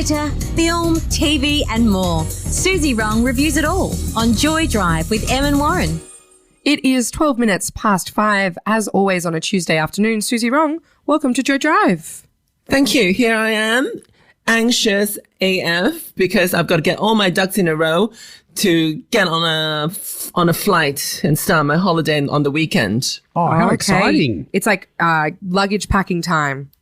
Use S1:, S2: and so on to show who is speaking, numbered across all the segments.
S1: theatre, film, TV and more. Suzy Wrong reviews it all on Joy Drive with Em and Warren.
S2: It is 12 minutes past 5, as always on a Tuesday afternoon. Suzy Wrong, welcome to Joy Drive.
S3: Thank you. Here I am, anxious AF, because I've got to get all my ducks in a row to get on a flight and start my holiday on the weekend.
S4: Oh, how exciting.
S2: It's like luggage packing time.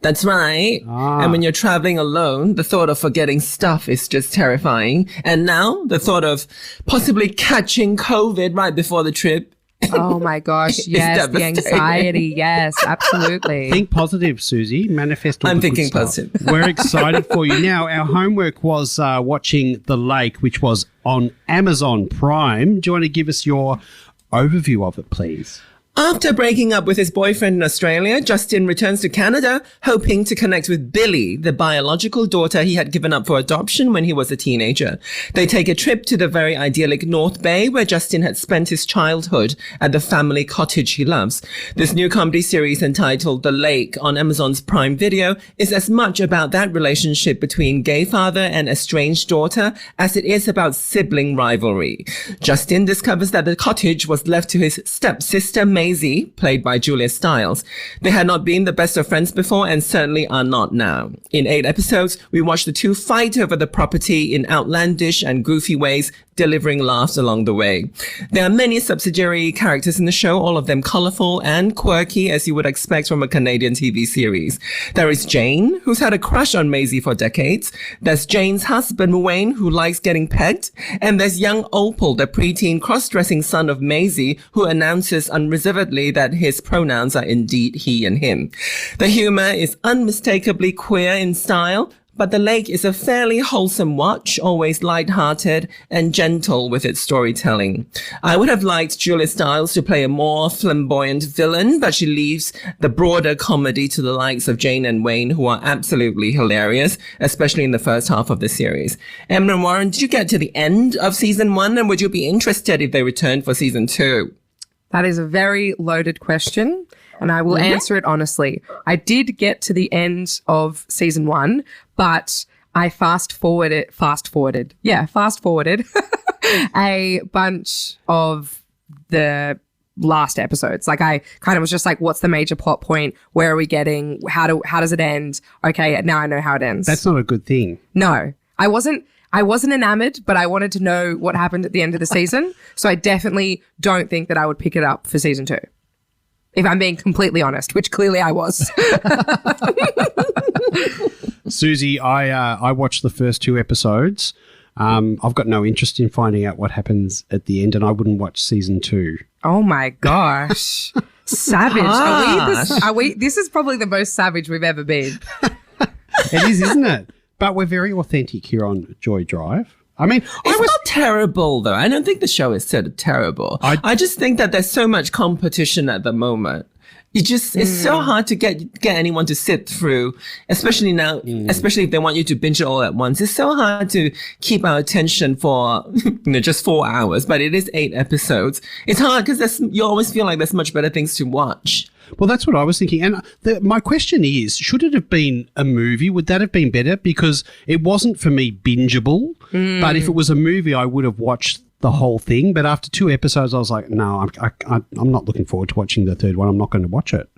S3: That's right. And when you're traveling alone, the thought of forgetting stuff is just terrifying. And now the thought of possibly catching COVID right before the trip.
S2: Oh my gosh, yes, the anxiety, yes, absolutely.
S4: Think positive, Suzy. Manifest all
S3: I'm
S4: the good
S3: thinking
S4: stuff.
S3: positive.
S4: We're excited for you. Now, our homework was watching The Lake, which was on Amazon Prime. Do you want to give us your overview of it, please?
S3: After breaking up with his boyfriend in Australia, Justin returns to Canada, hoping to connect with Billy, the biological daughter he had given up for adoption when he was a teenager. They take a trip to the very idyllic North Bay, where Justin had spent his childhood at the family cottage he loves. This new comedy series entitled The Lake on Amazon's Prime Video is as much about that relationship between gay father and estranged daughter as it is about sibling rivalry. Justin discovers that the cottage was left to his stepsister, Maisie, played by Julia Stiles. They had not been the best of friends before and certainly are not now. In 8 episodes, we watch the two fight over the property in outlandish and goofy ways, delivering laughs along the way. There are many subsidiary characters in the show, all of them colorful and quirky, as you would expect from a Canadian TV series. There is Jane, who's had a crush on Maisie for decades. There's Jane's husband, Wayne, who likes getting pegged. And there's young Opal, the preteen cross-dressing son of Maisie, who announces unreservedly that his pronouns are indeed he and him. The humor is unmistakably queer in style, but The Lake is a fairly wholesome watch, always light-hearted and gentle with its storytelling. I would have liked Julia Stiles to play a more flamboyant villain, but she leaves the broader comedy to the likes of Jane and Wayne, who are absolutely hilarious, especially in the first half of the series. Emma and Warren, did you get to the end of season 1, and would you be interested if they returned for season 2?
S2: That is a very loaded question, and I will answer it honestly. I did get to the end of season 1, but I fast forwarded a bunch of the last episodes. Like, I kind of was just like, what's the major plot point? Where are we getting? How does it end? Okay, now I know how it ends.
S4: That's not a good thing.
S2: No, I wasn't enamored, but I wanted to know what happened at the end of the season. So I definitely don't think that I would pick it up for season 2. If I'm being completely honest, which clearly I was.
S4: Suzy, I watched the first 2 episodes. I've got no interest in finding out what happens at the end, and I wouldn't watch season 2.
S2: Oh my gosh. Savage. This is probably the most savage we've ever been.
S4: It is, isn't it? But we're very authentic here on Joy Drive. I mean,
S3: it's not terrible, though. I don't think the show is sort of terrible. I just think that there's so much competition at the moment. It's so hard to get anyone to sit through, especially now, especially if they want you to binge it all at once. It's so hard to keep our attention for, just 4 hours, but it is 8 episodes. It's hard because you always feel like there's much better things to watch.
S4: Well, that's what I was thinking. And my question is, should it have been a movie? Would that have been better? Because it wasn't for me bingeable, but if it was a movie, I would have watched the whole thing. But after 2 episodes, I was like, no, I'm not looking forward to watching the third one. I'm not going to watch it.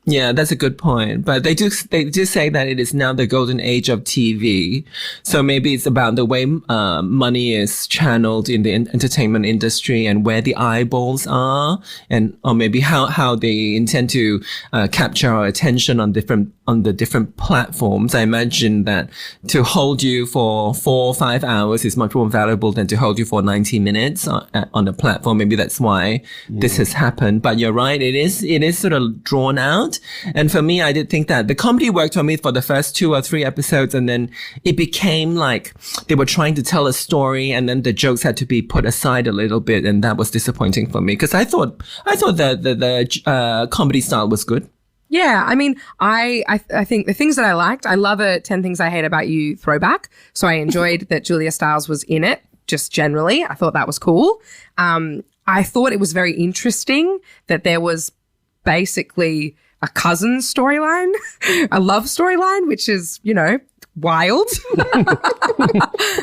S3: Yeah, that's a good point. But they do say that it is now the golden age of TV. So maybe it's about the way money is channeled in the entertainment industry and where the eyeballs are, or maybe how they intend to capture our attention on the different platforms. I imagine that to hold you for 4 or 5 hours is much more valuable than to hold you for 90 minutes on a platform. Maybe that's why this has happened. But you're right, it is sort of drawn out. And for me, I did think that the comedy worked for me for the first 2 or 3 episodes, and then it became like they were trying to tell a story, and then the jokes had to be put aside a little bit, and that was disappointing for me because I thought the comedy style was good.
S2: Yeah, I mean, I think the things that I liked, I love a 10 Things I Hate About You throwback. So I enjoyed that Julia Stiles was in it, just generally. I thought that was cool. I thought it was very interesting that there was basically a cousin storyline, a love storyline, which is, wild.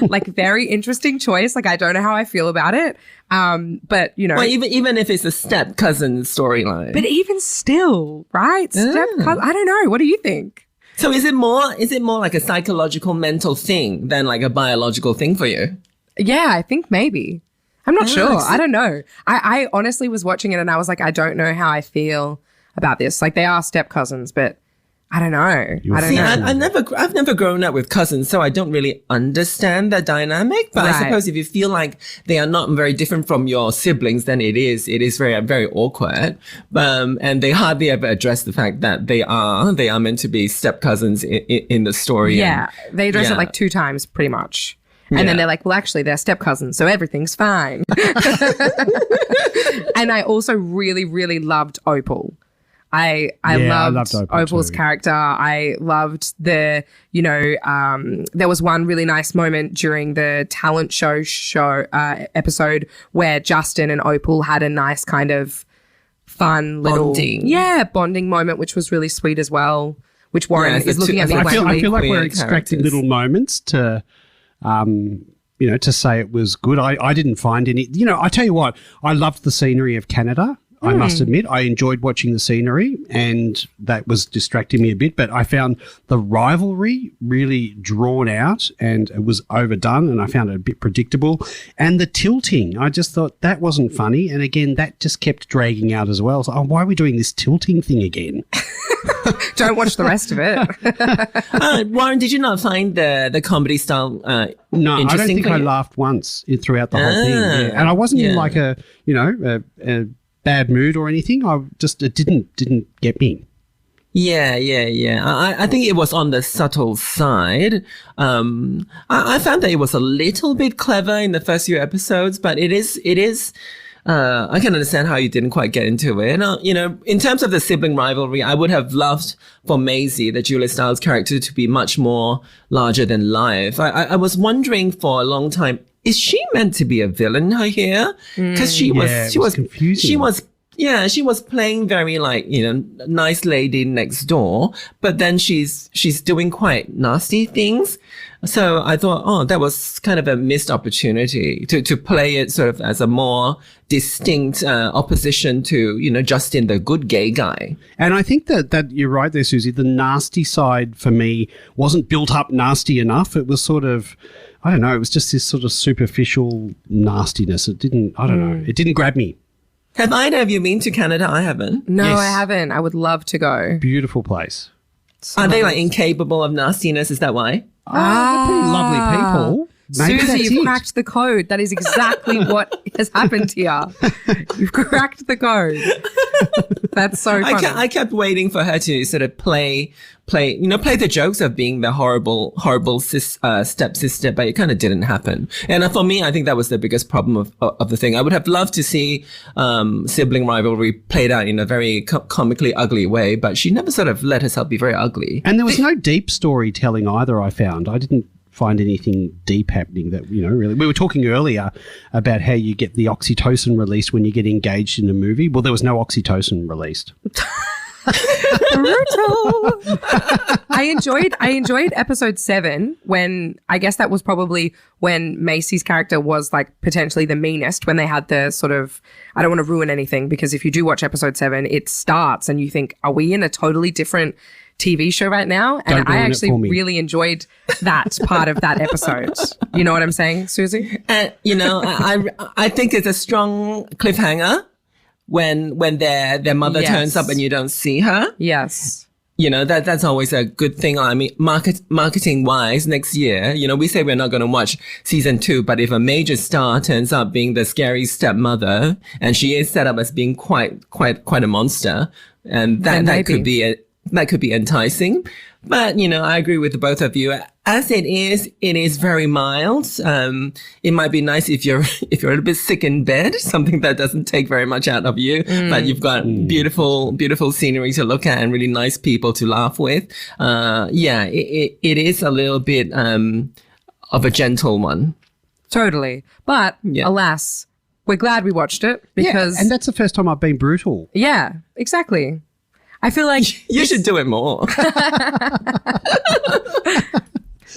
S2: Like, very interesting choice. Like, I don't know how I feel about it. But, you know.
S3: Well, even if it's a step cousin storyline.
S2: But even still, right? I don't know. What do you think?
S3: So is it more like a psychological mental thing than like a biological thing for you?
S2: Yeah, I think maybe. I'm not sure. I don't know. I honestly was watching it and I was like, I don't know how I feel about this. Like, they are step cousins, but I don't know. I don't know.
S3: I've never grown up with cousins, so I don't really understand the dynamic. But I suppose if you feel like they are not very different from your siblings, then it is very, very awkward. And they hardly ever address the fact that they are meant to be step cousins in the story.
S2: Yeah, they address it like 2 times, pretty much. And then they're like, well, actually, they're step cousins, so everything's fine. And I also really, really loved Opal. I loved Opal's character. I loved there was one really nice moment during the talent show episode where Justin and Opal had a nice kind of fun little bonding moment, which was really sweet as well. Which Warren is looking at me.
S4: I feel like we're extracting little moments to to say it was good. I didn't find any. I tell you what, I loved the scenery of Canada. I must admit, I enjoyed watching the scenery, and that was distracting me a bit. But I found the rivalry really drawn out, and it was overdone, and I found it a bit predictable. And the tilting, I just thought that wasn't funny. And again, that just kept dragging out as well. So, why are we doing this tilting thing again?
S2: Don't watch the rest of it.
S3: Warren, did you not find the comedy style
S4: No, I don't think
S3: I
S4: laughed once throughout the whole thing. Yeah. And I wasn't in like a bad mood or anything. It didn't get me.
S3: Yeah. I think it was on the subtle side. I found that it was a little bit clever in the first few episodes, but it is. I can understand how you didn't quite get into it. In terms of the sibling rivalry, I would have loved for Maisie, the Julia Stiles character, to be much more larger than life. I was wondering for a long time, is she meant to be a villain here? Because she was
S4: confusing.
S3: She was playing very nice lady next door, but then she's doing quite nasty things. So I thought, that was kind of a missed opportunity to play it sort of as a more distinct opposition to, Justin, the good gay guy.
S4: And I think that you're right there, Suzy. The nasty side for me wasn't built up nasty enough. It was sort of, I don't know, it was just this sort of superficial nastiness. It didn't grab me.
S3: Have either of you been to Canada? I haven't.
S2: No, yes. I haven't. I would love to go.
S4: Beautiful place.
S3: Are they incapable of nastiness? Is that why?
S4: They're pretty lovely people. Maybe
S2: Suzy, you've cracked the code. That is exactly what has happened here. You've cracked the code. That's so funny.
S3: I kept waiting for her to sort of play the jokes of being the horrible stepsister, but it kind of didn't happen. And for me, I think that was the biggest problem of the thing. I would have loved to see sibling rivalry played out in a very comically ugly way, but she never sort of let herself be very ugly.
S4: And there was no deep storytelling either, I found. I didn't find anything deep happening that, really. We were talking earlier about how you get the oxytocin released when you get engaged in a movie. Well, there was no oxytocin released.
S2: Brutal. I enjoyed episode 7 when, I guess that was probably when Macy's character was potentially the meanest, when they had the sort of, I don't want to ruin anything, because if you do watch episode 7, it starts and you think, are we in a totally different TV show right now? And I actually really enjoyed that part of that episode. You know what I'm saying, Suzy?
S3: I think it's a strong cliffhanger when their mother turns up and you don't see her.
S2: Yes.
S3: That's always a good thing. I mean, marketing wise, next year, we say we're not going to watch season 2, but if a major star turns up being the scary stepmother, and she is set up as being quite a monster, and that could be enticing. But, I agree with the both of you. As it is very mild. It might be nice if you're a little bit sick in bed, something that doesn't take very much out of you, but you've got beautiful scenery to look at and really nice people to laugh with. It is a little bit of a gentle one.
S2: Totally. But alas, we're glad we watched it because...
S4: and that's the first time I've been brutal.
S2: Yeah, exactly. I feel like...
S3: You should do it more.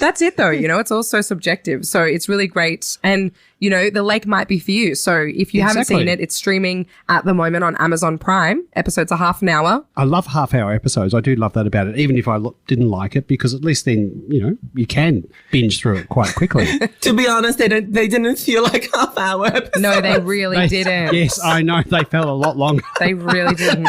S2: That's it though. You know, it's all so subjective. So it's really great. And, you know, the lake might be for you. So if you haven't seen it, it's streaming at the moment on Amazon Prime. Episodes are half an hour.
S4: I love half-hour episodes. I do love that about it, even if I didn't like it, because at least then, you know, you can binge through it quite quickly.
S3: To be honest, they didn't feel like half-hour episodes.
S2: No, they really didn't.
S4: Yes, I know. They felt a lot longer.
S2: They really didn't.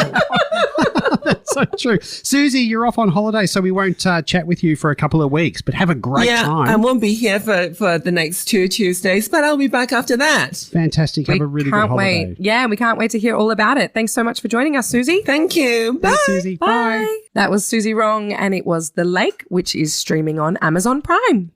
S4: That's so true. Suzy, you're off on holiday, so we won't chat with you for a couple of weeks, but have a great time.
S3: I won't be here for the next 2 Tuesdays, but I'll be back after that.
S4: Fantastic. Have a really good holiday.
S2: Wait. Yeah, we can't wait to hear all about it. Thanks so much for joining us, Suzy.
S3: Thank you. Bye.
S4: Thanks, Suzy. Bye.
S2: That was Suzy Wrong, and it was The Lake, which is streaming on Amazon Prime.